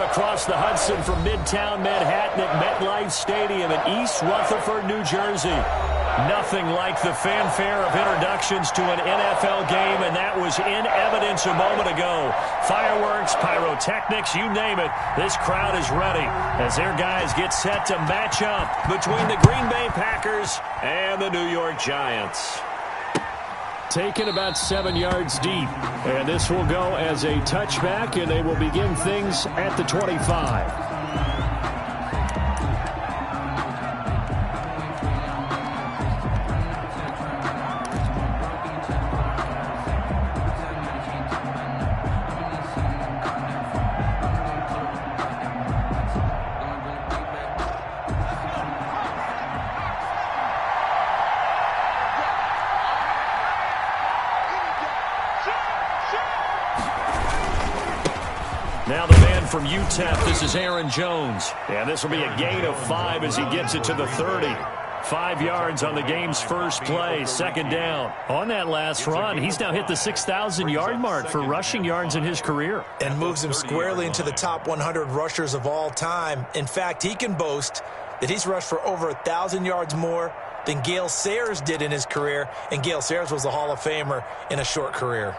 across the Hudson from Midtown Manhattan at MetLife Stadium in East Rutherford, New Jersey. Nothing like the fanfare of introductions to an NFL game, and that was in evidence a moment ago. Fireworks, pyrotechnics, you name it. This crowd is ready as their guys get set to match up between the Green Bay Packers and the New York Giants. Taken about 7 yards deep, and this will go as a touchback, and they will begin things at the 25. Now the man from UTEP, this is Aaron Jones. And this will be a gain of 5 as he gets it to the 30. 5 yards on the game's first play, second down. On that last run, he's now hit the 6,000-yard mark for rushing yards in his career. And moves him squarely into the top 100 rushers of all time. In fact, he can boast that he's rushed for over 1,000 yards more than Gale Sayers did in his career. And Gale Sayers was a Hall of Famer in a short career.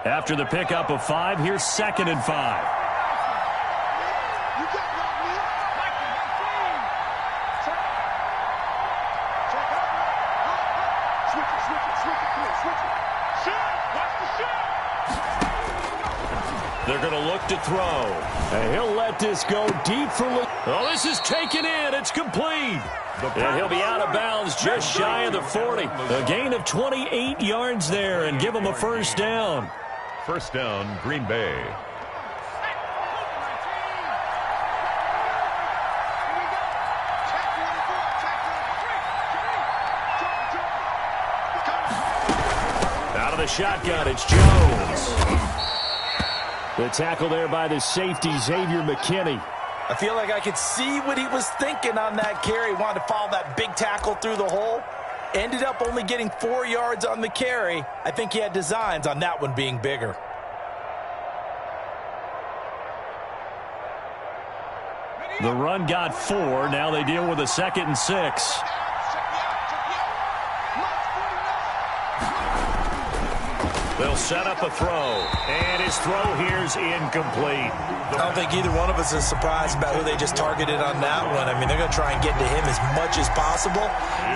After the pickup of 5, here's 2nd and 5. They're going to look to throw. And he'll let this go deep for... Oh, this is taken in. It's complete. And he'll be out of bounds just shy of the 40. A gain of 28 yards there and give him a first down. First down, Green Bay. Out of the shotgun, it's Jones. The tackle there by the safety, Xavier McKinney. I feel like I could see what he was thinking on that carry. Wanted to follow that big tackle through the hole. Ended up only getting 4 yards on the carry. I think he had designs on that one being bigger. The run got 4. Now they deal with a 2nd and 6. They'll set up a throw. And his throw here's incomplete. I don't think either one of us is surprised about who they just targeted on that one. I mean, they're going to try and get to him as much as possible.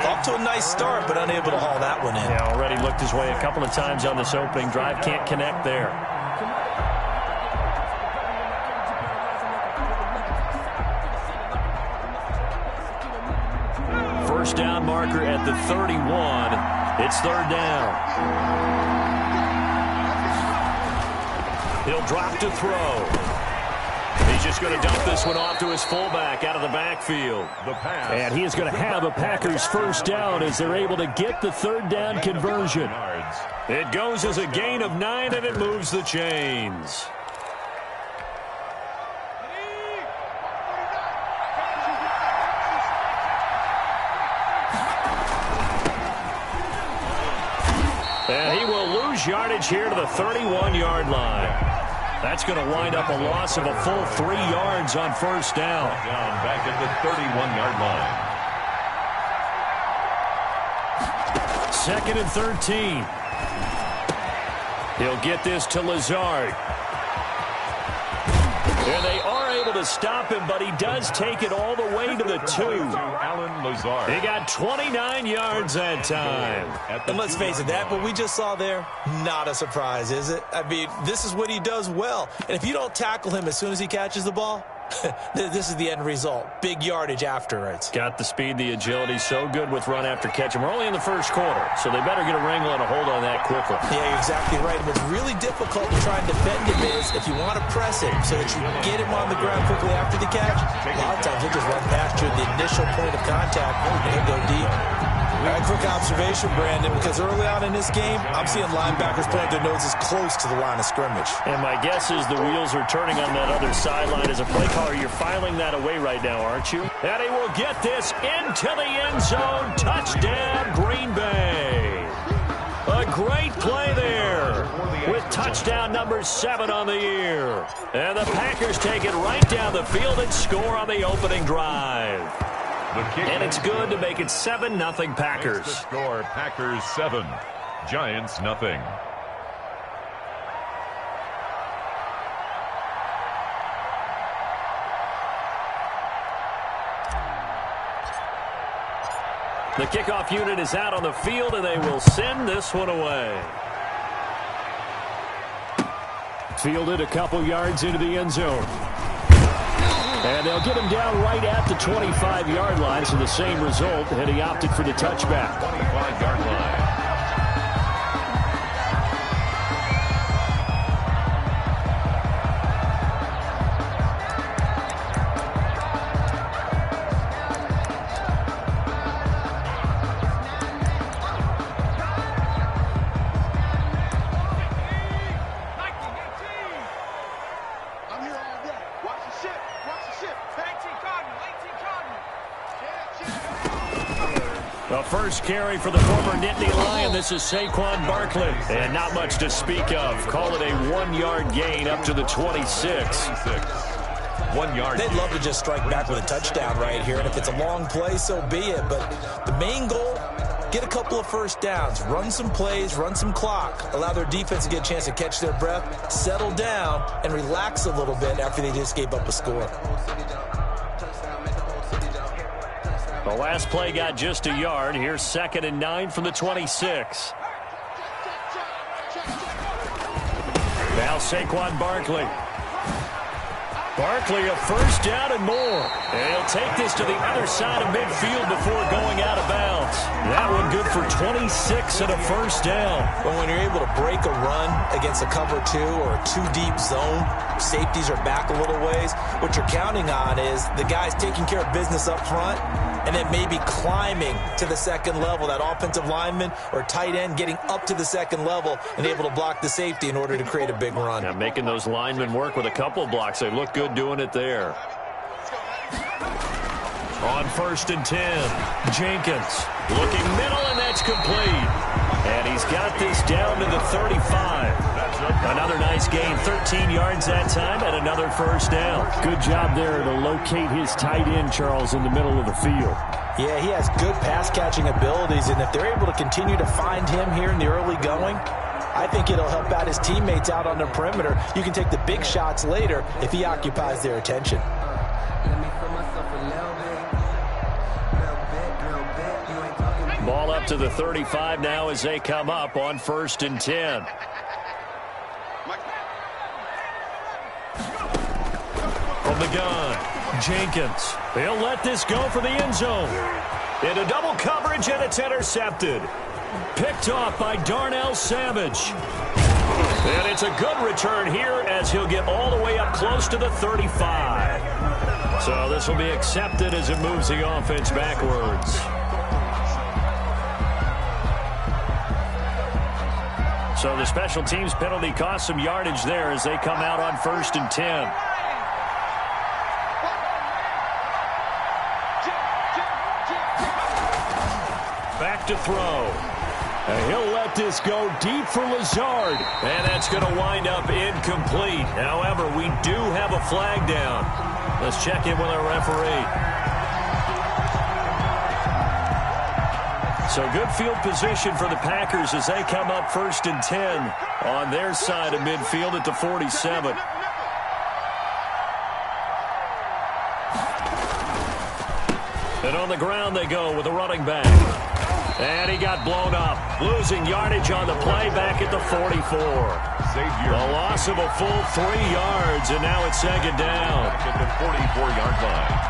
Off to a nice start, but unable to haul that one in. Yeah, already looked his way a couple of times on this opening drive. Can't connect there. First down marker at the 31. It's 3rd down. He'll drop to throw. He's just going to dump this one off to his fullback out of the backfield. And he is going to have a Packers first down as they're able to get the 3rd down conversion. It goes as a gain of 9, and it moves the chains. And he will lose yardage here to the 31-yard line. That's going to wind up a loss of a full 3 yards on first down. Back at the 31-yard line. 2nd and 13. He'll get this to Lazard. And they are able to stop him, but he does take it all the way to the 2. He got 29 yards that time. And let's face it, that what we just saw there, not a surprise, is it? I mean, this is what he does well. And if you don't tackle him as soon as he catches the ball, this is the end result. Big yardage after it. Got the speed, the agility, so good with run after catch. And we're only in the first quarter, so they better get a wrangle and a hold on that quickly. Yeah, you're exactly right. And what's really difficult to try and defend him is if you want to press him so that you get him on the ground quickly after the catch, a lot of times he'll just run past you at the initial point of contact and he'll go deep. All right, quick observation, Brandon, because early on in this game, I'm seeing linebackers putting their noses close to the line of scrimmage. And my guess is the wheels are turning on that other sideline. As a play caller, you're filing that away right now, aren't you? And he will get this into the end zone. Touchdown, Green Bay. great play there with touchdown number 7 on the year. And the Packers take it right down the field and score on the opening drive. And it's good to make it 7-0 Packers. Score Packers 7, Giants 0. The kickoff unit is out on the field, and they will send this one away. Fielded a couple yards into the end zone. And they'll get him down right at the 25-yard line, so the same result, and he opted for the touchback. 25-yard line. The first carry for the former Nittany Lion. This is Saquon Barkley. And not much to speak of. Call it a 1-yard gain up to the 26. 1 yard. They'd love to just strike back with a touchdown right here. And if it's a long play, so be it. But the main goal, get a couple of first downs. Run some plays, run some clock. Allow their defense to get a chance to catch their breath, settle down, and relax a little bit after they just gave up a score. The last play got just a yard. Here's 2nd and 9 from the 26. Now Saquon Barkley. Barkley a first down and more. And he'll take this to the other side of midfield before going out of bounds. That one good for 26 and a first down. But when you're able to break a run against a cover 2 or a 2-deep zone, safeties are back a little ways. What you're counting on is the guys taking care of business up front and then maybe climbing to the second level. That offensive lineman or tight end getting up to the second level and able to block the safety in order to create a big run. Now making those linemen work with a couple of blocks. They look good doing it there. On 1st and 10, Jenkins looking middle, and that's complete. And he's got this down to the 35. Another nice gain, 13 yards that time, and another first down. Good job there to locate his tight end, Charles, in the middle of the field. Yeah, he has good pass-catching abilities, and if they're able to continue to find him here in the early going, I think it'll help out his teammates out on the perimeter. You can take the big shots later if he occupies their attention. Ball up to the 35 now as they come up on 1st and 10. From the gun, Jenkins. He'll let this go for the end zone. Into double coverage, and it's intercepted. Picked off by Darnell Savage. And it's a good return here as he'll get all the way up close to the 35. So this will be accepted as it moves the offense backwards. So the special teams penalty cost some yardage there as they come out on 1st and 10. Back to throw. And he'll let this go deep for Lazard. And that's going to wind up incomplete. However, we do have a flag down. Let's check in with our referee. So good field position for the Packers as they come up 1st and 10 on their side of midfield at the 47. And on the ground they go with a running back. And he got blown up, losing yardage on the play back at the 44. The loss of a full 3 yards, and now it's 2nd down. Back at the 44-yard line.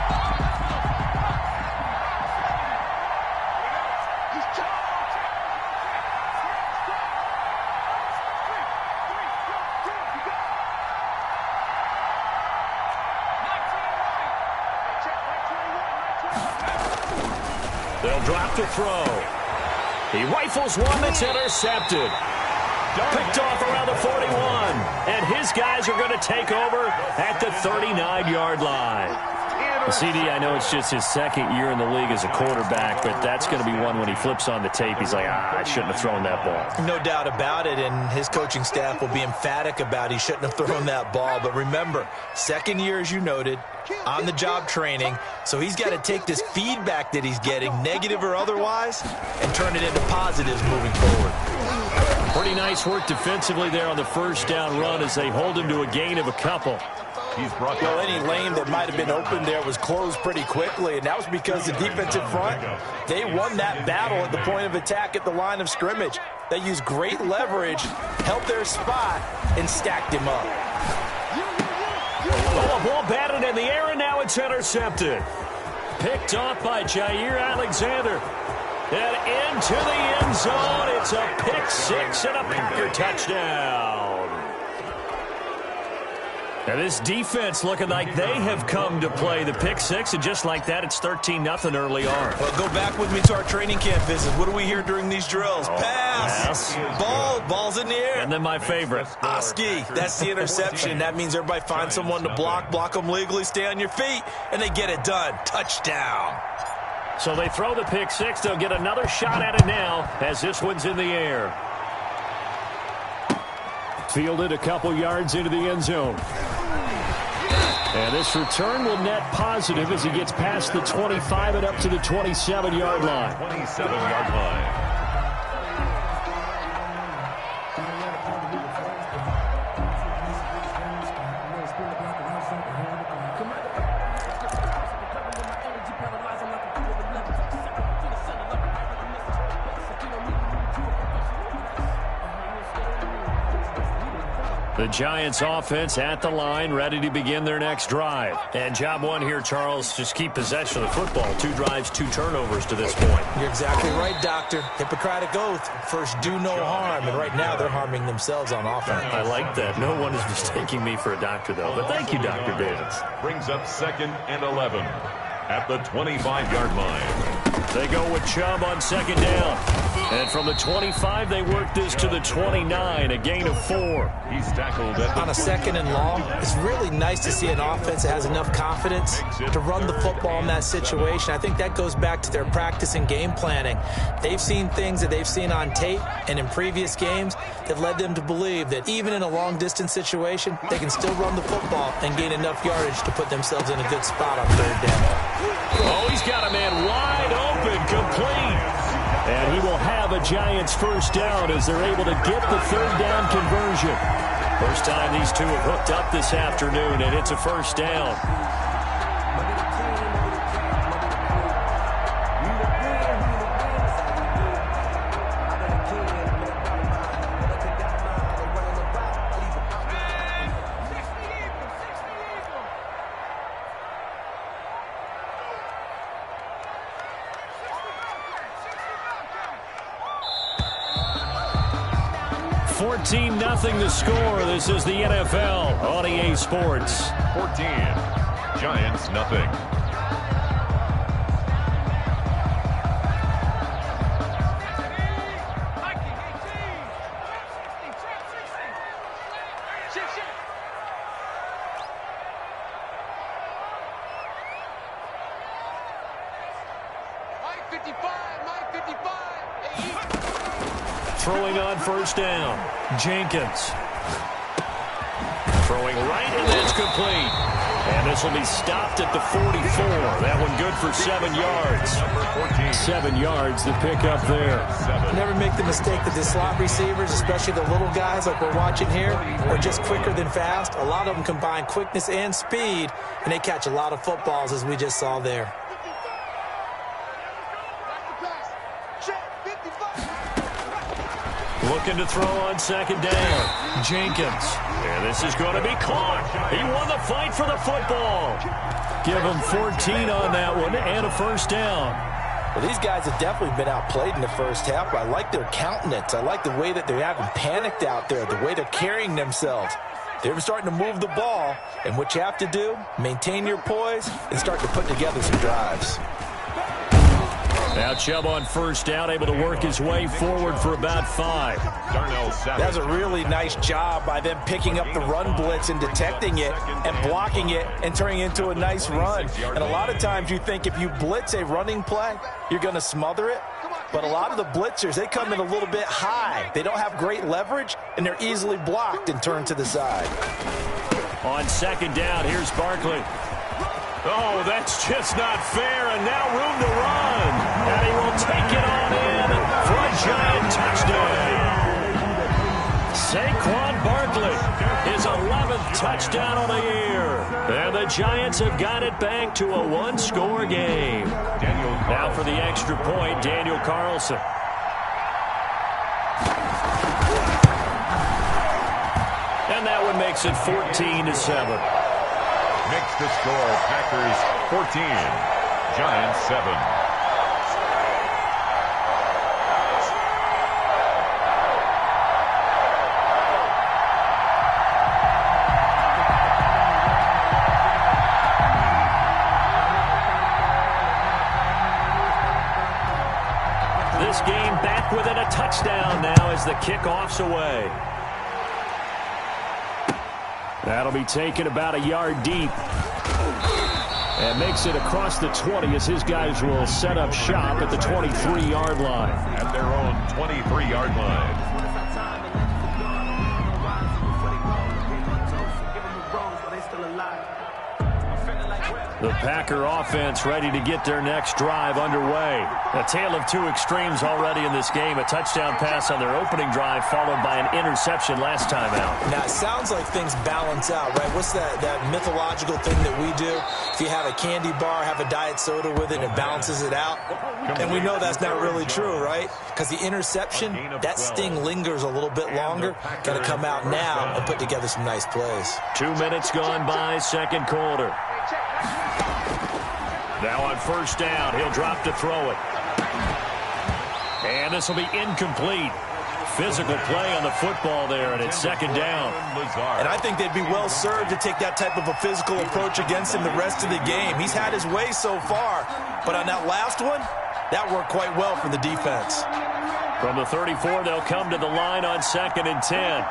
They'll drop to throw. He rifles one that's intercepted. Picked off around the 41. And his guys are going to take over at the 39-yard line. CD, I know it's just his second year in the league as a quarterback, but that's going to be one when he flips on the tape, he's like, I shouldn't have thrown that ball. No doubt about it, and his coaching staff will be emphatic about he shouldn't have thrown that ball. But remember, second year, as you noted, on-the-job training, so he's got to take this feedback that he's getting, negative or otherwise, and turn it into positives moving forward. Pretty nice work defensively there on the first down run as they hold him to a gain of a couple. Well, any lane that might have been open there was closed pretty quickly, and that was because the defensive front, they won that battle at the point of attack at the line of scrimmage. They used great leverage, held their spot, and stacked him up. Oh, a ball batted in the air, and now it's intercepted. Picked off by Jair Alexander. And into the end zone. It's a pick six and a Packer touchdown. Now this defense looking like they have come to play the pick six, and just like that, it's 13-0 early on. Well, go back with me to our training camp visit. What do we hear during these drills? Pass. Ball's in the air. And then my favorite. Oski, that's the interception. That means everybody finds someone to block them legally, stay on your feet, and they get it done. Touchdown. So they throw the pick six. They'll get another shot at it now as this one's in the air. Fielded a couple yards into the end zone. And this return will net positive as he gets past the 25 and up to the 27-yard line. 27-yard line. The Giants offense at the line, ready to begin their next drive. And job one here, Charles, just keep possession of the football. 2 drives, 2 turnovers to this point. You're exactly right, Doctor. Hippocratic oath. First, do no harm. And right now, they're harming themselves on offense. I like that. No one is mistaking me for a doctor, though. But thank you, Dr. Davis. Brings up 2nd and 11 at the 25-yard line. They go with Chubb on 2nd down. And from the 25, they work this to the 29, a gain of 4. He's tackled at on a 2nd and long. It's really nice to see an offense that has enough confidence to run the football in that situation. I think that goes back to their practice and game planning. They've seen things that they've seen on tape and in previous games that led them to believe that even in a long-distance situation, they can still run the football and gain enough yardage to put themselves in a good spot on 3rd down. Oh, he's got a man wide open, complete. And he will have a Giants first down as they're able to get the 3rd down conversion. First time these two have hooked up this afternoon, and it's a first down. Nothing to score. This is the NFL on EA Sports. 14. Giants nothing. Throwing on first down, Jenkins. Throwing right, and that's complete. And this will be stopped at the 44. That one good for 7 yards. 7 yards, the pickup there. Never make the mistake that the slot receivers, especially the little guys like we're watching here, are just quicker than fast. A lot of them combine quickness and speed, and they catch a lot of footballs, as we just saw there. Looking to throw on 2nd down. Jenkins. And this is going to be caught. He won the fight for the football. Give him 14 on that one and a first down. Well, these guys have definitely been outplayed in the first half. I like their countenance. I like the way that they haven't panicked out there, the way they're carrying themselves. They're starting to move the ball, and what you have to do, maintain your poise and start to put together some drives. Now Chubb on first down, able to work his way forward for about 5. That's a really nice job by them picking up the run blitz and detecting it and blocking it and turning it into a nice run. And a lot of times you think if you blitz a running play, you're going to smother it. But a lot of the blitzers, they come in a little bit high. They don't have great leverage, and they're easily blocked and turned to the side. On second down, here's Barkley. Oh, that's just not fair, and now room to run. And he will take it on in for a giant touchdown. Saquon Barkley, his 11th touchdown of the year. And the Giants have got it back to a one-score game. Now for the extra point, Daniel Carlson. And that one makes it 14-7. Makes the score Packers 14, Giants 7. This game back within a touchdown now as the kickoff's away. That'll be taken about a yard deep. And makes it across the 20 as his guys will set up shop at the 23-yard line. At their own 23-yard line. The Packer offense ready to get their next drive underway. A tale of two extremes already in this game. A touchdown pass on their opening drive followed by an interception last time out. Now, it sounds like things balance out, right? What's that mythological thing that we do? If you have a candy bar, have a diet soda with it, it balances it out. And we know that's not really true, right? Because the interception, that sting lingers a little bit longer. Got to come out now and put together some nice plays. 2 minutes gone by, second quarter. Now on first down, he'll drop to throw it. And this will be incomplete. Physical play on the football there, and it's second down. And I think they'd be well served to take that type of a physical approach against him the rest of the game. He's had his way so far, but on that last one, that worked quite well for the defense. From the 34, they'll come to the line on 2nd and 10.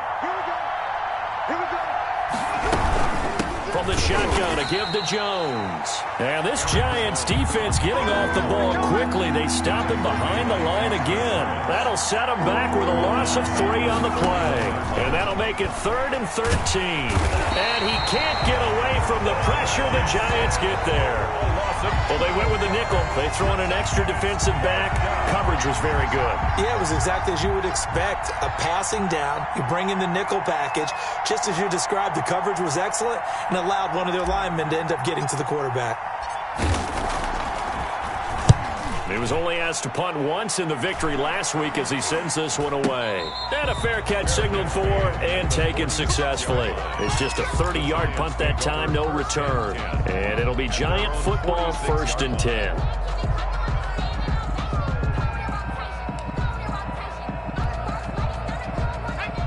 From the shotgun to give to Jones. And this Giants defense getting off the ball quickly. They stop him behind the line again. That'll set him back with a loss of 3 on the play. And that'll make it 3rd and 13. And he can't get away from the pressure. The Giants get there. Well, they went with the nickel. They throw in an extra defensive back. Coverage was very good. Yeah, it was exactly as you would expect. A passing down. You bring in the nickel package. Just as you described, the coverage was excellent and allowed one of their linemen to end up getting to the quarterback. He was only asked to punt once in the victory last week as he sends this one away. And a fair catch signaled for and taken successfully. It's just a 30-yard punt that time, no return. And it'll be Giant football 1st and 10.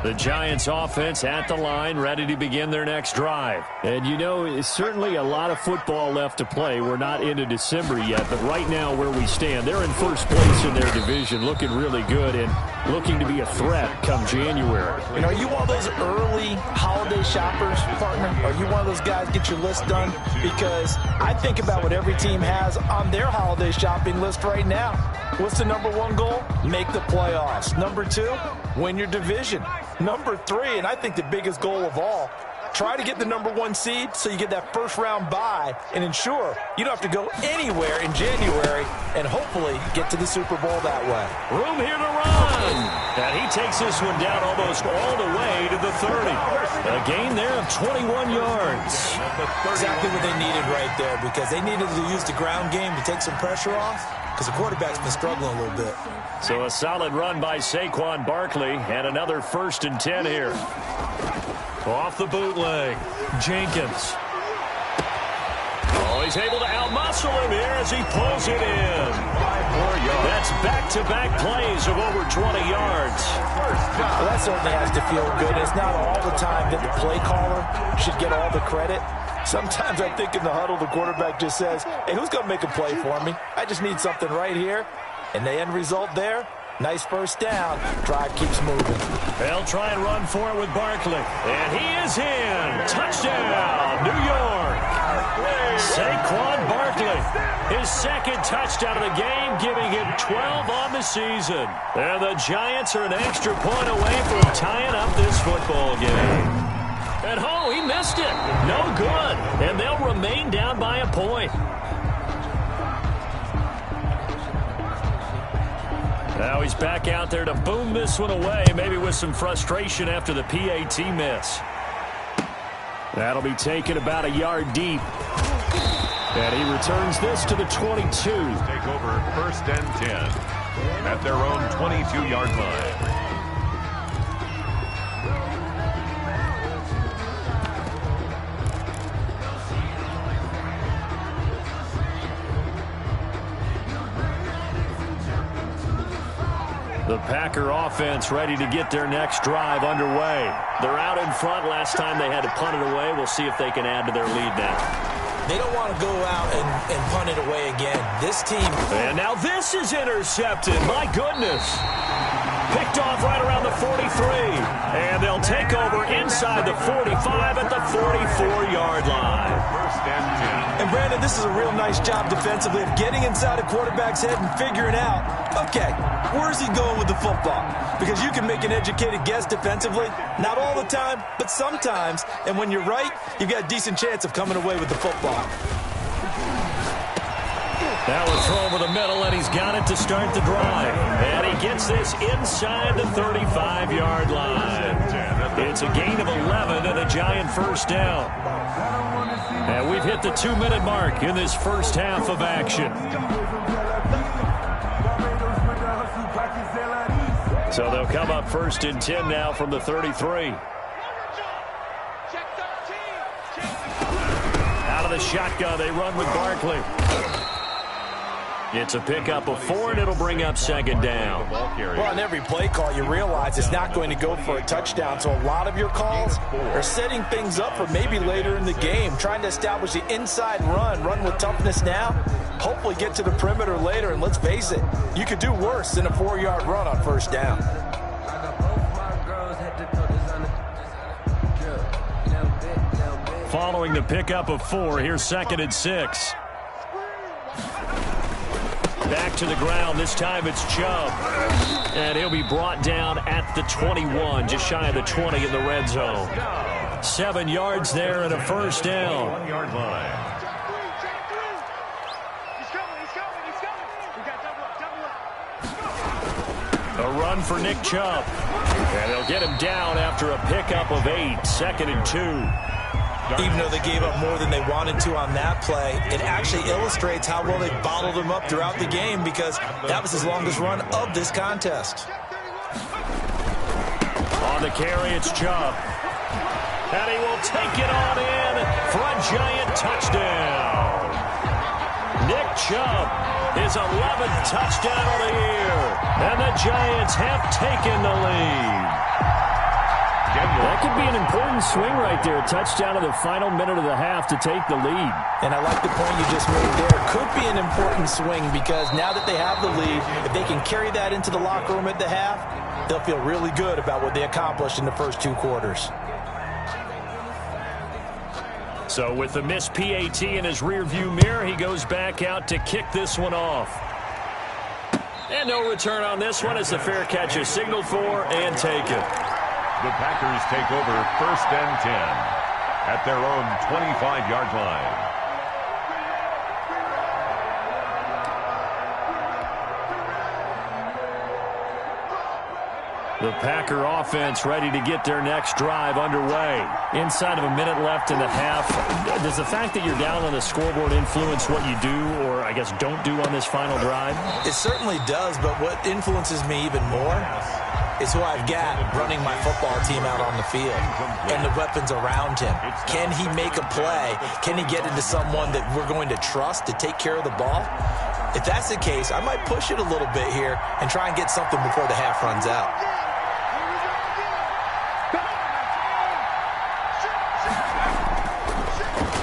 The Giants offense at the line, ready to begin their next drive. And you know, it's certainly a lot of football left to play. We're not into December yet, but right now where we stand, they're in first place in their division, looking really good and looking to be a threat come January. You know, are you one of those early holiday shoppers, partner? Are you one of those guys get your list done? Because I think about what every team has on their holiday shopping list right now. What's the number 1 goal? Make the playoffs. Number 2, win your division. Number 3, and I think the biggest goal of all, try to get the number 1 seed so you get that first-round bye and ensure you don't have to go anywhere in January and hopefully get to the Super Bowl that way. Room here to run. And he takes this one down almost all the way to the 30. A gain there of 21 yards. Exactly what they needed right there because they needed to use the ground game to take some pressure off because the quarterback's been struggling a little bit. So a solid run by Saquon Barkley and another 1st and 10 here. Off the bootleg, Jenkins. Oh, he's able to outmuscle him here as he pulls it in. That's back-to-back plays of over 20 yards. Well, that certainly has to feel good. It's not all the time that the play caller should get all the credit. Sometimes I think in the huddle, the quarterback just says, hey, who's going to make a play for me? I just need something right here. And the end result there, nice first down. Drive keeps moving. They'll try and run for it with Barkley. And he is in. Touchdown, New York. Saquon Barkley, his second touchdown of the game, giving him 12 on the season. And the Giants are an extra point away from tying up this football game. And oh, he missed it. No good. And they'll remain down by a point. Now he's back out there to boom this one away, maybe with some frustration after the PAT miss. That'll be taken about a yard deep. And he returns this to the 22. Take over 1st and 10 at their own 22-yard line. The Packer offense ready to get their next drive underway. They're out in front. Last time they had to punt it away. We'll see if they can add to their lead now. They don't want to go out and punt it away again. This team... And now this is intercepted. My goodness. Picked off right around the 43. And they'll take over inside the 45 at the 44-yard line. 1st and 10. And, Brandon, this is a real nice job defensively of getting inside a quarterback's head and figuring out, okay, where's he going with the football? Because you can make an educated guess defensively. Not all the time, but sometimes. And when you're right, you've got a decent chance of coming away with the football. That was thrown over the middle, and he's got it to start the drive. And he gets this inside the 35-yard line. It's a gain of 11 and a Giant first down. And we've hit the 2-minute mark in this first half of action. So they'll come up 1st and 10 now from the 33. Out of the shotgun, they run with Barkley. It's a pickup of 4, and it'll bring up 2nd down. Well, on every play call, you realize it's not going to go for a touchdown, so a lot of your calls are setting things up for maybe later in the game, trying to establish the inside run with toughness now, hopefully get to the perimeter later, and let's face it, you could do worse than a 4-yard run on 1st down. Following the pickup of 4, here's 2nd and 6. Back to the ground. This time it's Chubb. And he'll be brought down at the 21, just shy of the 20 in the red zone. 7 yards there and a first down. 1-yard line. A run for Nick Chubb. And they'll get him down after a pickup of 8. 2nd and 2. Even though they gave up more than they wanted to on that play, it actually illustrates how well they bottled him up throughout the game, because that was his longest run of this contest. On the carry, it's Chubb. And he will take it on in for a Giant touchdown. Nick Chubb, his 11th touchdown of the year. And the Giants have taken the lead. That could be an important swing right there. A touchdown of the final minute of the half to take the lead. And I like the point you just made there. Could be an important swing, because now that they have the lead, if they can carry that into the locker room at the half, they'll feel really good about what they accomplished in the first 2 quarters. So with the missed PAT in his rearview mirror, he goes back out to kick this one off. And no return on this one as the fair catch is signaled for and taken. The Packers take over 1st and 10 at their own 25-yard line. The Packer offense ready to get their next drive underway. Inside of a minute left in the half. Does the fact that you're down on the scoreboard influence what you do, or I guess don't do on this final drive? It certainly does, but what influences me even more is who I've got running my football team out on the field and the weapons around him. Can he make a play? Can he get into someone that we're going to trust to take care of the ball? If that's the case, I might push it a little bit here and try and get something before the half runs out.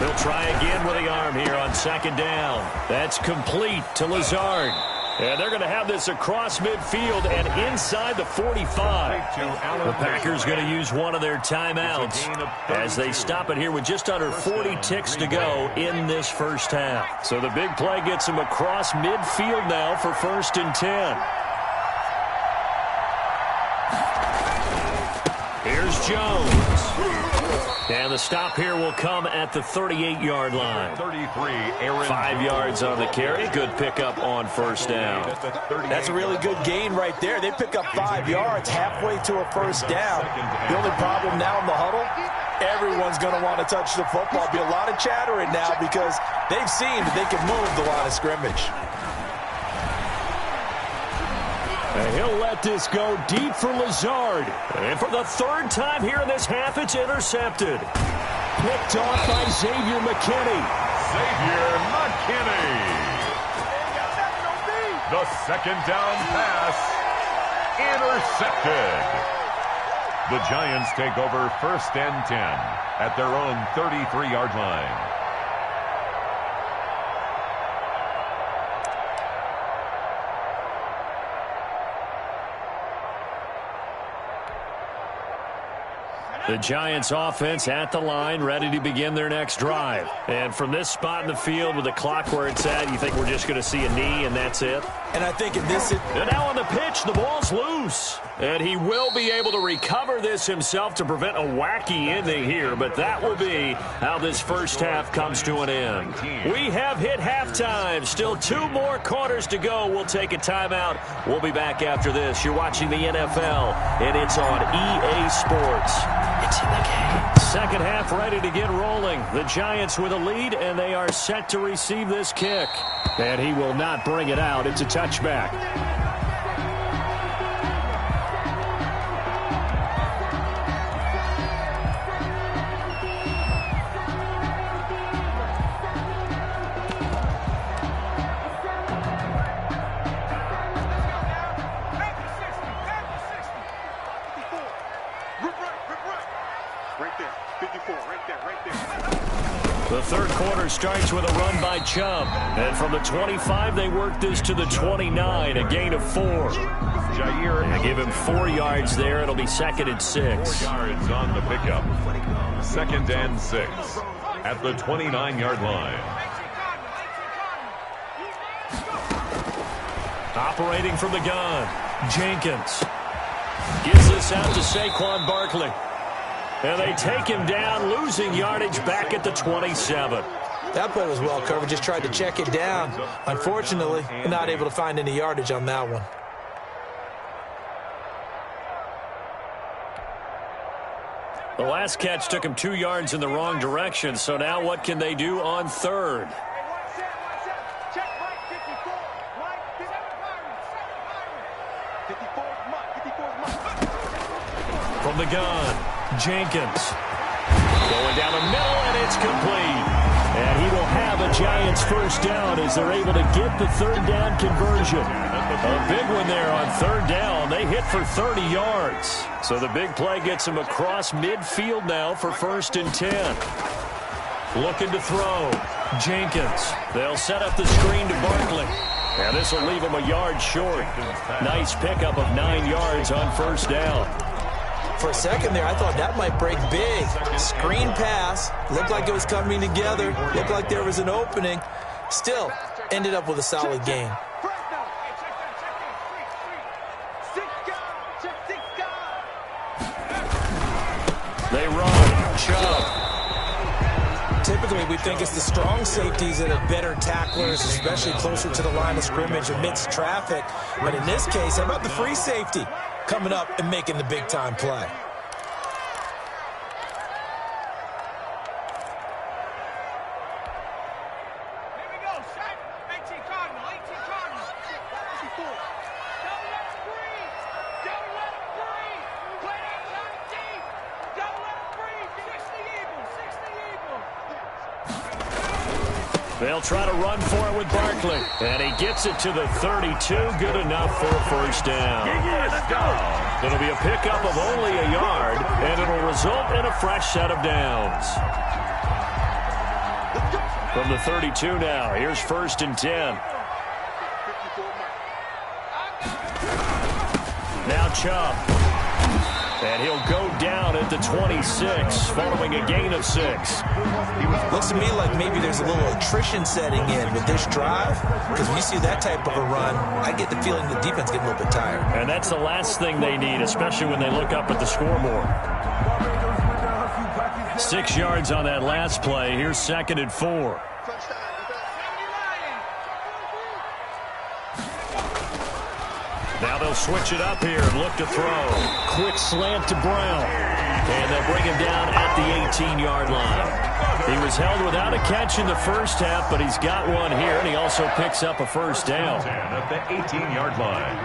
They'll try again with the arm here on 2nd down. That's complete to Lazard. And they're going to have this across midfield and inside the 45. The Packers going to use one of their timeouts as they stop it here with just under 40 ticks to go in this first half. So the big play gets them across midfield now for 1st and 10. Here's Jones. And the stop here will come at the 38-yard line. 5 yards on the carry. Good pickup on 1st down. That's a really good gain right there. They pick up 5 yards halfway to a 1st down. The only problem now in the huddle, everyone's going to want to touch the football. Be a lot of chattering now because they've seen that they can move the line of scrimmage. And he'll let this go deep for Lazard. And for the 3rd time here in this half, it's intercepted. Picked off by Xavier McKinney. Xavier McKinney. The 2nd down pass intercepted. The Giants take over 1st and 10 at their own 33-yard line. The Giants offense at the line, ready to begin their next drive. And from this spot in the field with the clock where it's at, you think we're just going to see a knee and that's it? And I think in this... And now on the pitch, the ball's loose. And he will be able to recover this himself to prevent a wacky ending here, but that will be how this first half comes to an end. We have hit halftime. Still 2 more quarters to go. We'll take a timeout. We'll be back after this. You're watching the NFL, and it's on EA Sports. It's in the game. Second half ready to get rolling. The Giants with a lead, and they are set to receive this kick. And he will not bring it out. It's a touchback. The third quarter starts with a run by Chubb. And from the 25, they work this to the 29, a gain of 4. They give him 4 yards there. It'll be 2nd and 6. 4 yards on the pickup. 2nd and 6 at the 29-yard line. Operating from the gun, Jenkins gives this out to Saquon Barkley. And they take him down, losing yardage back at the 27. That play was well covered, just tried to check it down. Unfortunately, not able to find any yardage on that one. The last catch took him 2 yards in the wrong direction, so now what can they do on 3rd? From the gun, Jenkins going down the middle, and it's complete. And he will have a Giants 1st down as they're able to get the 3rd down conversion. A big one there on 3rd down. They hit for 30 yards. So the big play gets them across midfield now for 1st and 10. Looking to throw. Jenkins. They'll set up the screen to Barkley. And this will leave him a yard short. Nice pickup of 9 yards on 1st down. For a second there, I thought that might break big. Screen pass. Looked like it was coming together. Looked like there was an opening. Still, ended up with a solid gain. They run. Chubb. Typically, we think it's the strong safeties that are better tacklers, especially closer to the line of scrimmage amidst traffic. But in this case, how about the free safety coming up and making the big-time play? They'll try to run for it with Barkley. And he gets it to the 32. Good enough for a 1st down. It'll be a pickup of only a yard, and it'll result in a fresh set of downs. From the 32 now, here's 1st and 10. Now Chubb. And he'll go down at the 26 following a gain of 6. Looks to me like maybe there's a little attrition setting in with this drive, because when you see that type of a run, I get the feeling the defense getting a little bit tired. And that's the last thing they need, especially when they look up at the scoreboard. 6 yards on that last play. Here's 2nd and 4. Now they'll switch it up here and look to throw. Quick slant to Brown. And they'll bring him down at the 18-yard line. He was held without a catch in the first half, but he's got one here, and he also picks up a first down. At the 18-yard line.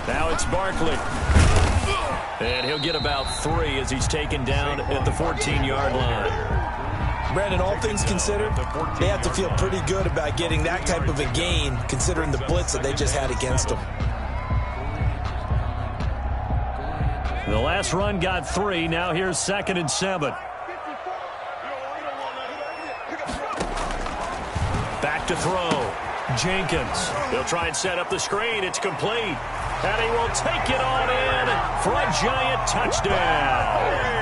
Now it's Barkley. And he'll get about 3 as he's taken down at the 14-yard line. Brandon, all things considered, they have to feel pretty good about getting that type of a gain, considering the blitz that they just had against them. The last run got 3. Now here's 2nd and 7. Back to throw. Jenkins. He'll try and set up the screen. It's complete. And he will take it on in for a giant touchdown.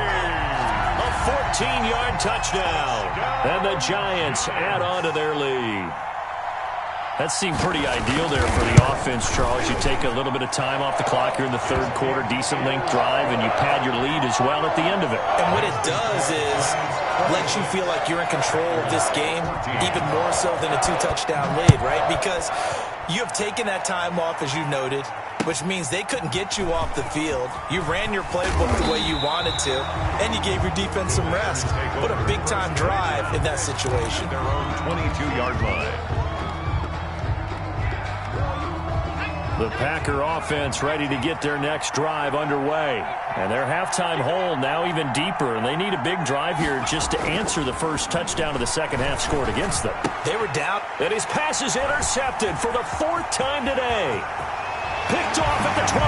14-yard touchdown. And the Giants add on to their lead. That seemed pretty ideal there for the offense, Charles. You take a little bit of time off the clock here in the third quarter, decent length drive, and you pad your lead as well at the end of it. And what it does is let you feel like you're in control of this game, even more so than a 2-touchdown lead, right? Because you have taken that time off, as you noted, which means they couldn't get you off the field. You ran your playbook the way you wanted to, and you gave your defense some rest. What a big-time drive in that situation. Their own 22-yard line. The Packer offense ready to get their next drive underway. And their halftime hole now even deeper, and they need a big drive here just to answer the first touchdown of the second half scored against them. They were down. And his pass is intercepted for the 4th time today. Picked off at the 25,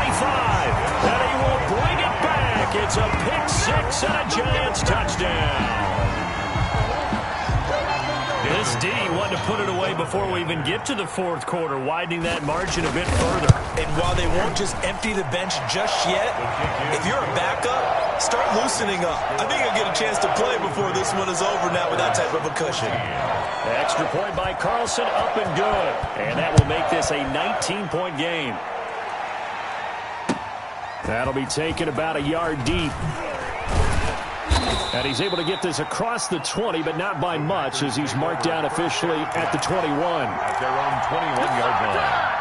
and he will bring it back. It's a pick 6 and a Giants touchdown. This D wanted to put it away before we even get to the 4th quarter, widening that margin a bit further. And while they won't just empty the bench just yet, if you're a backup, start loosening up. I think you'll get a chance to play before this one is over now with that type of a cushion. The extra point by Carlson, up and good. And that will make this a 19-point game. That'll be taken about a yard deep. And he's able to get this across the 20, but not by much, as he's marked down officially at the 21. At their own 21-yard line.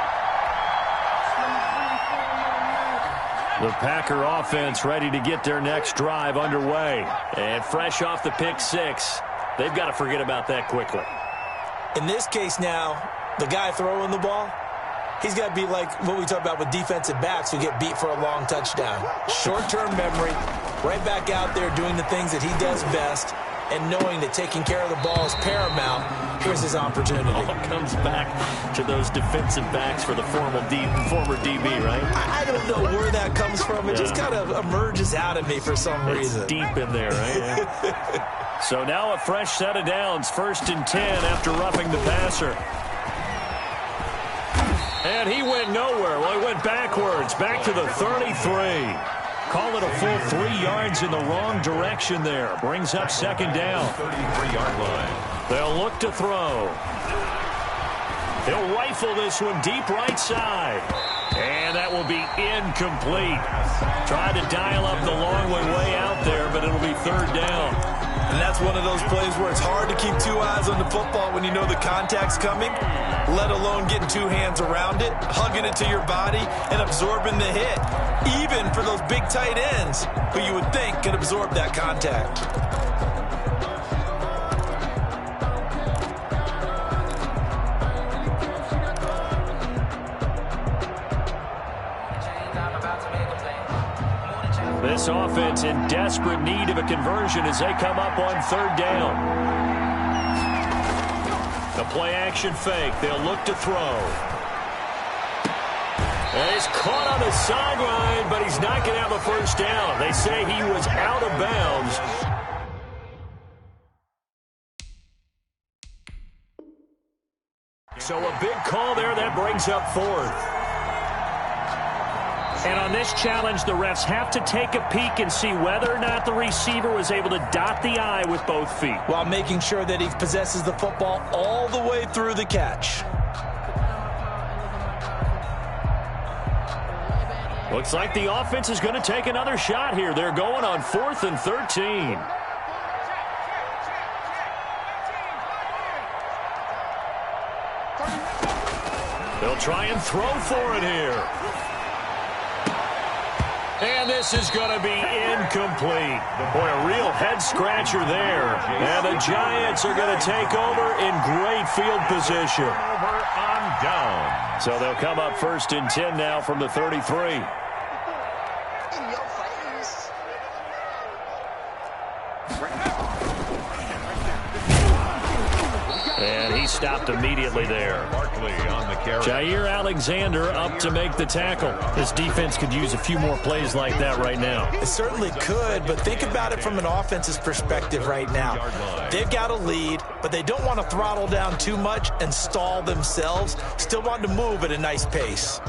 The Packer offense ready to get their next drive underway. And fresh off the pick 6, they've got to forget about that quickly. In this case now, the guy throwing the ball, he's got to be like what we talk about with defensive backs who get beat for a long touchdown. Short-term memory, right back out there doing the things that he does best, and knowing that taking care of the ball is paramount. Here's his opportunity. All comes back to those defensive backs for the former DB, right? I don't know where that comes from. It just kind of emerges out of me for some reason. It's deep in there, right? So now a fresh set of downs, 1st and 10 after roughing the passer. And he went nowhere. Well, he went backwards, back to the 33. Call it a full 3 yards in the wrong direction there. Brings up 2nd down. 33-yard line. They'll look to throw. He'll rifle this one deep right side. And that will be incomplete. Tried to dial up the long way out there, but it'll be 3rd down. And that's one of those plays where it's hard to keep 2 eyes on the football when you know the contact's coming, let alone getting 2 hands around it, hugging it to your body, and absorbing the hit, even for those big tight ends who you would think could absorb that contact. This offense in desperate need of a conversion as they come up on 3rd down. The play-action fake. They'll look to throw. And he's caught on the sideline, but he's not going to have a first down. They say he was out of bounds. So a big call there that brings up 4th. And on this challenge, the refs have to take a peek and see whether or not the receiver was able to dot the I with both feet, while making sure that he possesses the football all the way through the catch. Looks like the offense is going to take another shot here. They're going on 4th and 13. They'll try and throw for it here. And this is going to be incomplete. Boy, a real head-scratcher there. And the Giants are going to take over in great field position. Over on down. So they'll come up 1st and 10 now from the 33. And he stopped immediately there. On the carry. Jair Alexander up to make the tackle. This defense could use a few more plays like that right now. It certainly could, but think about it from an offense's perspective right now. They've got a lead, but they don't want to throttle down too much and stall themselves. Still want to move at a nice pace.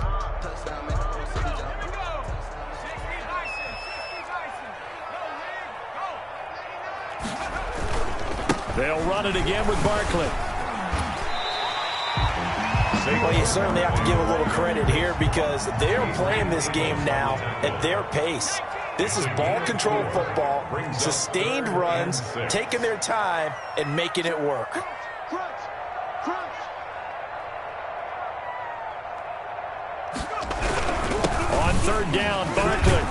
They'll run it again with Barkley. Well, you certainly have to give a little credit here because they're playing this game now at their pace. This is ball control football, sustained runs, taking their time and making it work. On 3rd down, Barkley.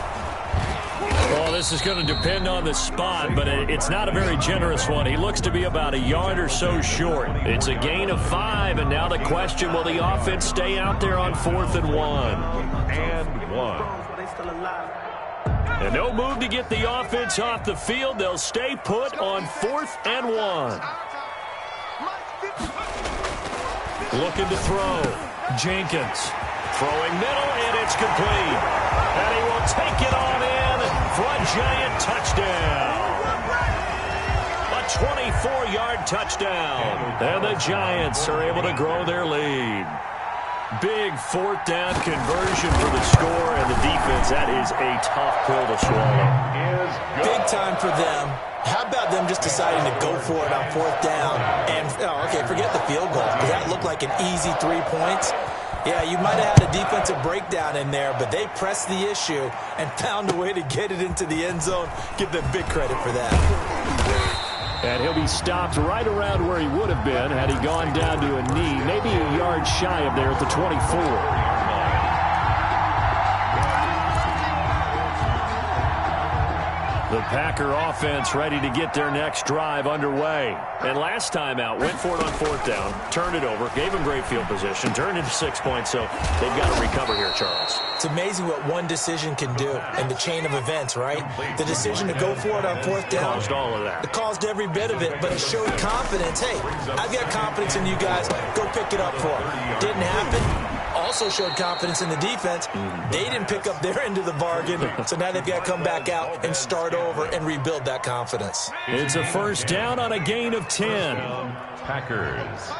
Well, this is going to depend on the spot, but it's not a very generous one. He looks to be about a yard or so short. It's a gain of 5, and now the question, will the offense stay out there on 4th and 1? And 1. And no move to get the offense off the field. They'll stay put on 4th and 1. Looking to throw. Jenkins. Throwing middle, and it's complete. And he will take it on in for a giant touchdown. A 24-yard touchdown. And the Giants are able to grow their lead. Big 4th down conversion for the score, and the defense, that is a tough pill to swallow. Big time for them. How about them just deciding to go for it on 4th down? And, forget the field goal, because that looked like an easy 3 points. Yeah, you might have had a defensive breakdown in there, but they pressed the issue and found a way to get it into the end zone. Give them big credit for that. And he'll be stopped right around where he would have been had he gone down to a knee, maybe a yard shy of there at the 24. The Packer offense ready to get their next drive underway. And last time out, went for it on 4th down, turned it over, gave them great field position, turned into 6 points, so they've got to recover here, Charles. It's amazing what one decision can do in the chain of events, right? The decision to go for it on 4th down. Caused all of that. It caused every bit of it, but it showed confidence. Hey, I've got confidence in you guys. Go pick it up for them. Didn't happen. Also showed confidence in the defense. They didn't pick up their end of the bargain, so now they've got to come back out and start over and rebuild that confidence. It's a 1st down on a gain of 10. Packers.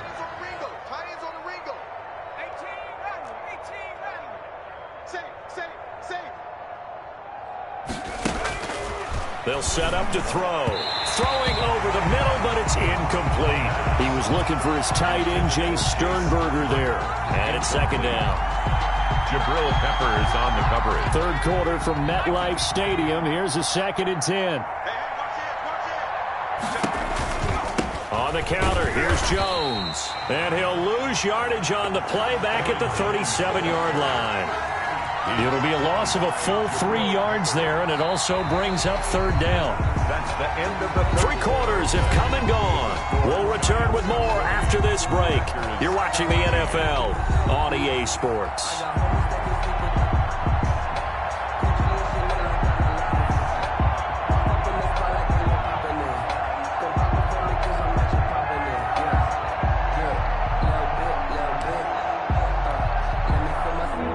They'll set up to throw. Throwing over the middle, but it's incomplete. He was looking for his tight end, Jay Sternberger there. And it's 2nd down. Jabril Peppers on the coverage. 3rd quarter from MetLife Stadium. Here's a 2nd and 10. On the counter, here's Jones. And he'll lose yardage on the play back at the 37-yard line. It'll be a loss of a full 3 yards there, and it also brings up 3rd down. That's the end of the 3 quarters have come and gone. We'll return with more after this break. You're watching the NFL on EA Sports.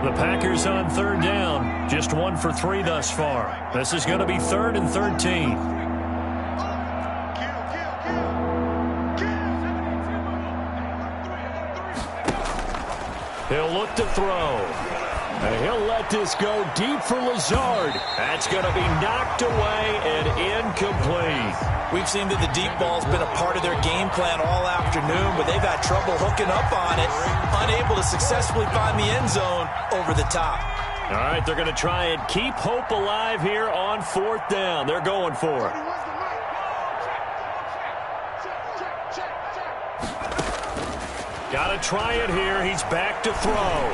The Packers on 3rd down. Just 1 for 3 thus far. This is going to be 3rd and 13. He'll look to throw. And he'll let this go deep for Lazard. That's going to be knocked away and incomplete. We've seen that the deep ball's been a part of their game plan all afternoon, but they've had trouble hooking up on it, unable to successfully find the end zone over the top. All right, they're going to try and keep hope alive here on 4th down. They're going for it. Got to try it here. He's back to throw.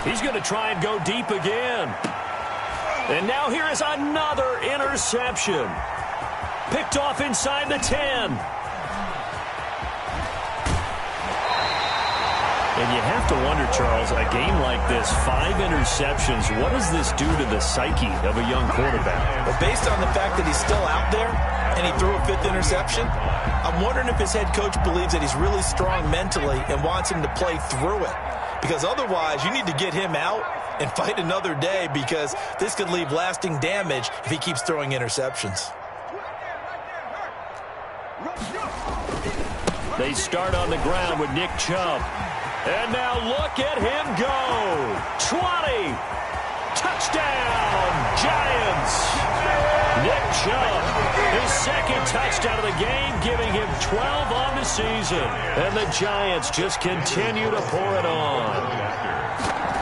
He's going to try and go deep again. And now here is another interception. Picked off inside the 10. And you have to wonder, Charles, a game like this, 5 interceptions, what does this do to the psyche of a young quarterback? Well, based on the fact that he's still out there and he threw a 5th interception, I'm wondering if his head coach believes that he's really strong mentally and wants him to play through it. Because otherwise, you need to get him out and fight another day, because this could leave lasting damage if he keeps throwing interceptions. They start on the ground with Nick Chubb. And now look at him go. 20. Touchdown, Giants. Nick Chubb, his 2nd touchdown of the game, giving him 12 on the season. And the Giants just continue to pour it on.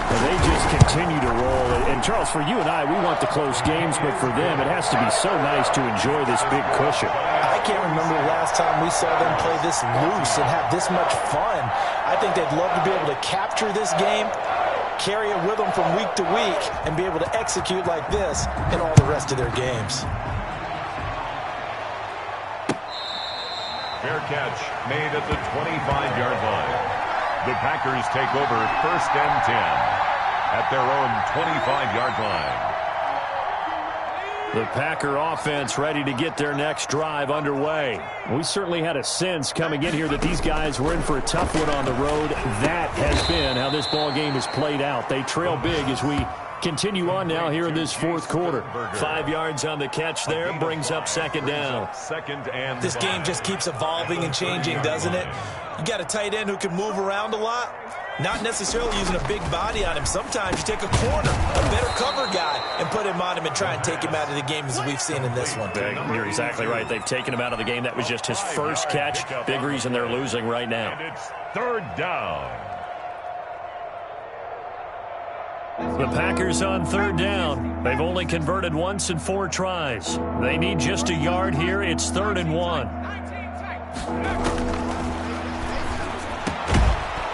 And they just continue to roll. And, Charles, for you and I, we want the close games, but for them, it has to be so nice to enjoy this big cushion. I can't remember the last time we saw them play this loose and have this much fun. I think they'd love to be able to capture this game, carry it with them from week to week, and be able to execute like this in all the rest of their games. Fair catch made at the 25-yard line. The Packers take over 1st and 10 at their own 25-yard line. The Packer offense ready to get their next drive underway. We certainly had a sense coming in here that these guys were in for a tough one on the road. That has been how this ball game has played out. They trail big as we continue on now here in this 4th quarter. 5 yards on the catch there, brings up 2nd down. This game just keeps evolving and changing, doesn't it? You got a tight end who can move around a lot. Not necessarily using a big body on him. Sometimes you take a corner, a better cover guy, and put him on him and try and take him out of the game, as we've seen in this one. You're exactly right. They've taken him out of the game. That was just his first catch. Big reason they're losing right now. And it's 3rd down. The Packers on 3rd down. They've only converted once in 4 tries. They need just a yard here. It's 3rd and 1.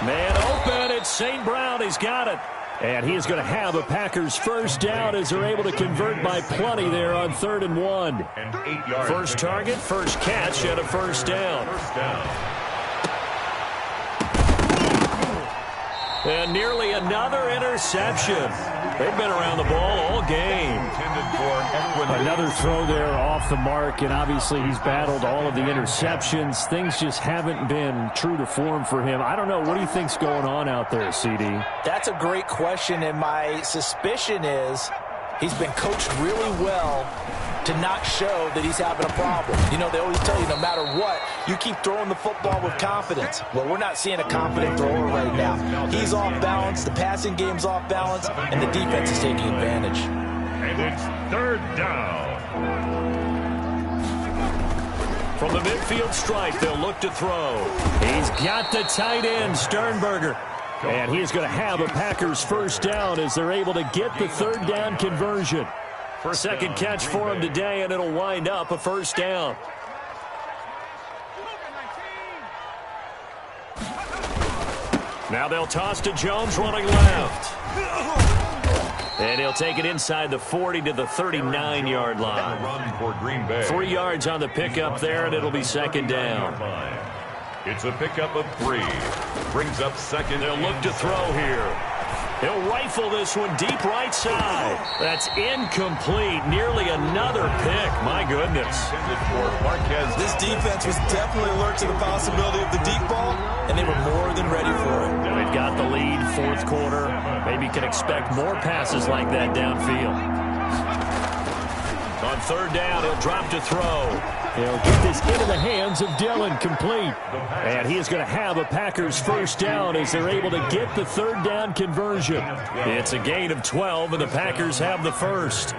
Man open, it's St. Brown. He's got it. And he is going to have a Packers 1st down as they're able to convert by plenty there on 3rd and 1. And 8 yards. First target, first catch, and a 1st down. And nearly another interception. They've been around the ball all game. Another throw there off the mark, and obviously he's battled all of the interceptions. Things just haven't been true to form for him. I don't know. What do you think's going on out there, CD? That's a great question, and my suspicion is he's been coached really well to not show that he's having a problem. You know, they always tell you no matter what, you keep throwing the football with confidence. Well, we're not seeing a confident thrower right now. He's off balance, the passing game's off balance, and the defense is taking advantage. And it's 3rd down. From the midfield stripe, they'll look to throw. He's got the tight end, Sternberger. And he is going to have a Packers 1st down as they're able to get the 3rd down conversion. Second catch for him today, and it'll wind up a 1st down. Now they'll toss to Jones running left. And he'll take it inside the 40 to the 39-yard line. Run for Green Bay. 3 yards on the pickup there, and it'll be 2nd down. It's a pickup of 3. Brings up 2nd. They'll look to throw here. He'll rifle this one deep right side. That's incomplete. Nearly another pick. My goodness. This defense was definitely alert to the possibility of the deep ball, and they were more than ready for it. They've got the lead, 4th quarter. Maybe you can expect more passes like that downfield. On third down, he'll drop to throw. He'll get this into the hands of Dillon, complete. And he is going to have a Packers first down as they're able to get the third down conversion. It's a gain of 12, and the Packers have the first.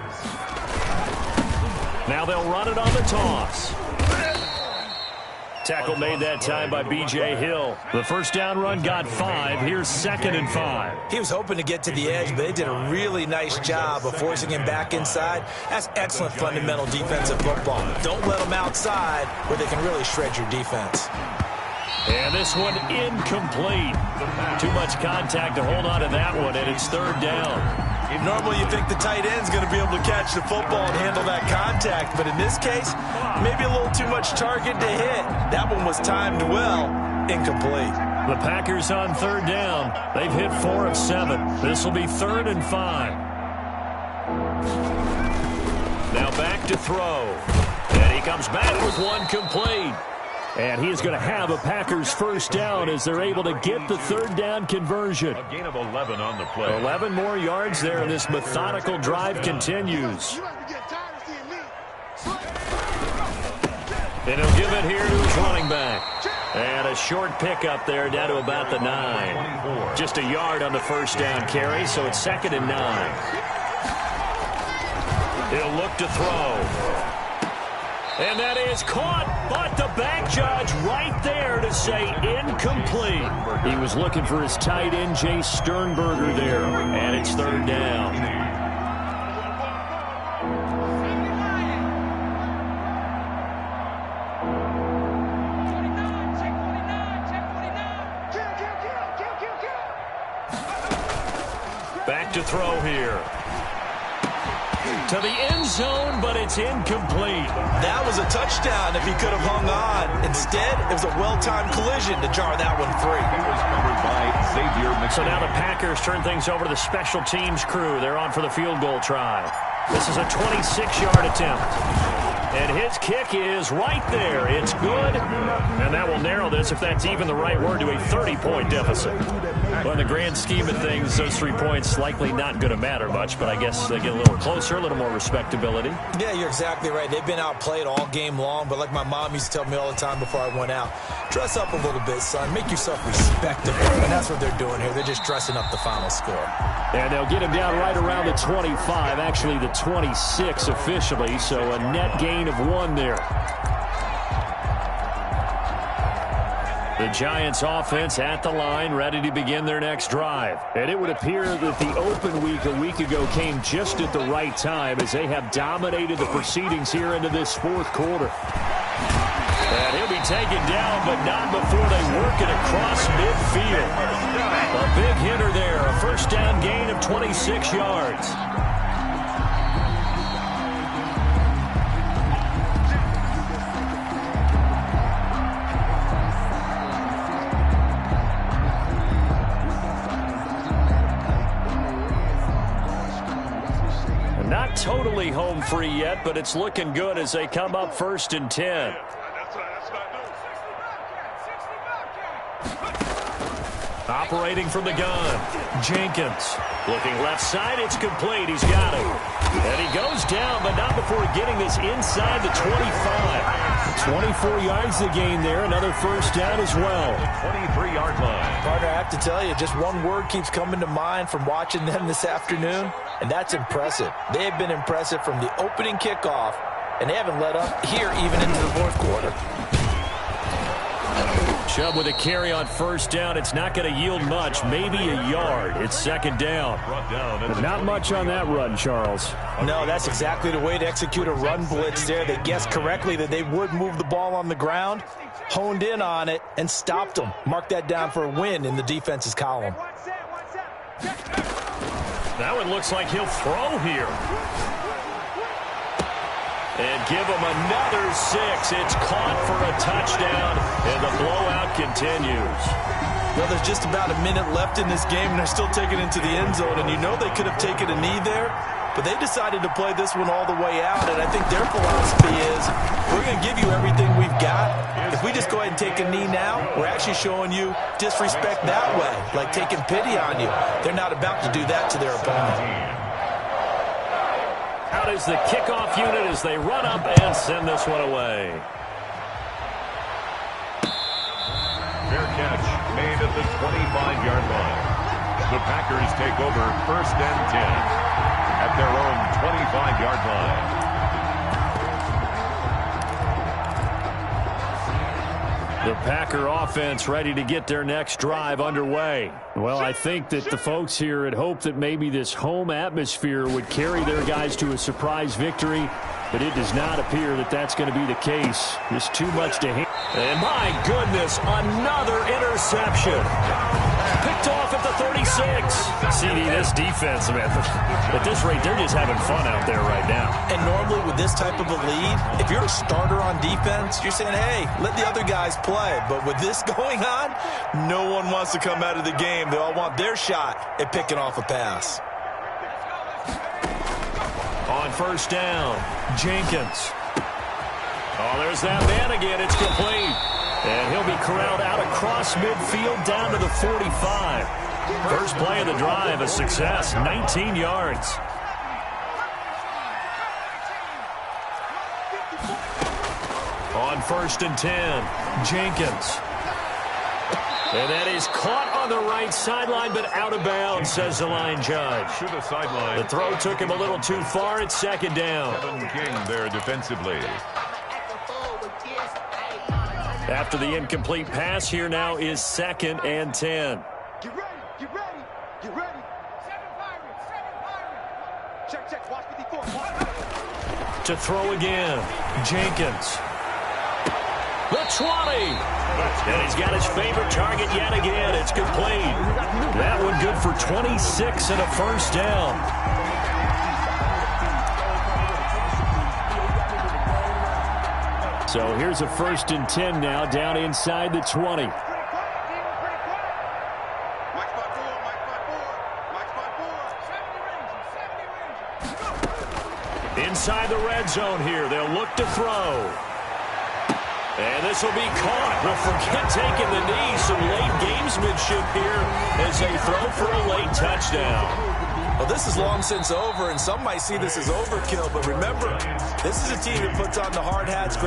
Now they'll run it on the toss. Tackle made that time by B.J. Hill. The first down run got 5. Here's 2nd and 5. He was hoping to get to the edge, but they did a really nice job of forcing him back inside. That's excellent fundamental defensive football. Don't let them outside where they can really shred your defense. And this one incomplete. Too much contact to hold on to that one, and it's third down. Normally you think the tight end's going to be able to catch the football and handle that contact, but in this case, maybe a little too much target to hit. That one was timed well, incomplete. The Packers on third down. They've hit 4 of 7. This will be 3rd and 5. Now back to throw. And he comes back with one complete. And he is going to have a Packers first down as they're able to get the third down conversion. A gain of 11 on the play. 11 more yards there, and this methodical drive continues. And he'll give it here to his running back. And a short pickup there down to about the 9. Just a yard on the first down carry, so it's 2nd and 9. He'll look to throw. And that is caught, but the back judge right there to say incomplete. He was looking for his tight end, Jay Sternberger, there. And it's third down. Back to throw here. To the end zone, but it's incomplete. That was a touchdown if he could have hung on. Instead, it was a well-timed collision to jar that one free. So now the Packers turn things over to the special teams crew. They're on for the field goal try. This is a 26-yard attempt. And his kick is right there. It's good. And that will narrow this, if that's even the right word, to a 30-point deficit. Well, in the grand scheme of things, those 3 points likely not going to matter much, but I guess they get a little closer, a little more respectability. Yeah, you're exactly right. They've been outplayed all game long, but like my mom used to tell me all the time before I went out, dress up a little bit, son. Make yourself respectable. And that's what they're doing here. They're just dressing up the final score. And they'll get him down right around the 25, actually the 26 officially, so a net gain of 1 there. The Giants offense at the line, ready to begin their next drive. And it would appear that the open week a week ago came just at the right time as they have dominated the proceedings here into this fourth quarter. And he'll be taken down, but not before they work it across midfield. A big hitter there, a first down gain of 26 yards. Not totally home free yet, but it's looking good as they come up 1st and 10. Operating from the gun, Jenkins. Looking left side, it's complete. He's got it. And he goes down, but not before getting this inside the 25. 24 yards to gain there. Another first down as well. 23-yard line. Partner, I have to tell you, just one word keeps coming to mind from watching them this afternoon, and that's impressive. They have been impressive from the opening kickoff, and they haven't let up here even into the fourth quarter. Chubb with a carry on first down. It's not going to yield much, maybe a yard. It's 2nd down. But not much on that run, Charles. No, that's exactly the way to execute a run blitz there. They guessed correctly that they would move the ball on the ground, honed in on it, and stopped them. Mark that down for a win in the defense's column. That one looks like he'll throw here. And give him another 6. It's caught for a touchdown, and the blowout continues. Well, there's just about a minute left in this game, and they're still taking it to the end zone. And you know they could have taken a knee there, but they decided to play this one all the way out. And I think their philosophy is, we're going to give you everything we've got. If we just go ahead and take a knee now, we're actually showing you disrespect that way, like taking pity on you. They're not about to do that to their opponent. Out is the kickoff unit as they run up and send this one away. Fair catch made at the 25-yard line. The Packers take over 1st and 10 at their own 25-yard line. The Packer offense ready to get their next drive underway. Well, I think that the folks here had hoped that maybe this home atmosphere would carry their guys to a surprise victory, but it does not appear that that's going to be the case. Just too much to handle. And my goodness, another interception. Picked off at the 36. CD, this defense, man, at this rate, they're just having fun out there right now. And normally with this type of a lead, if you're a starter on defense, you're saying, hey, let the other guys play. But with this going on, no one wants to come out of the game. They all want their shot at picking off a pass. On 1st down, Jenkins. Oh, there's that man again. It's complete. And he'll be corralled out across midfield down to the 45. First play of the drive, a success, 19 yards. On 1st and 10, Jenkins. And that is caught on the right sideline, but out of bounds, says the line judge. To the sideline. The throw took him a little too far. It's 2nd down. Kevin King there defensively. After the incomplete pass, here now is 2nd and 10. Get ready, get ready, get ready. Check, watch 54. To throw again, Jenkins. The 20. And he's got his favorite target yet again. It's complete. That one good for 26 and a 1st down. So here's a 1st and 10 now, down inside the 20. Inside the red zone here. They'll look to throw. And this will be caught. Well, forget taking the knee. Some late gamesmanship here as they throw for a late touchdown. Well, this is long since over, and some might see this as overkill. But remember, this is a team that puts on the hard hats.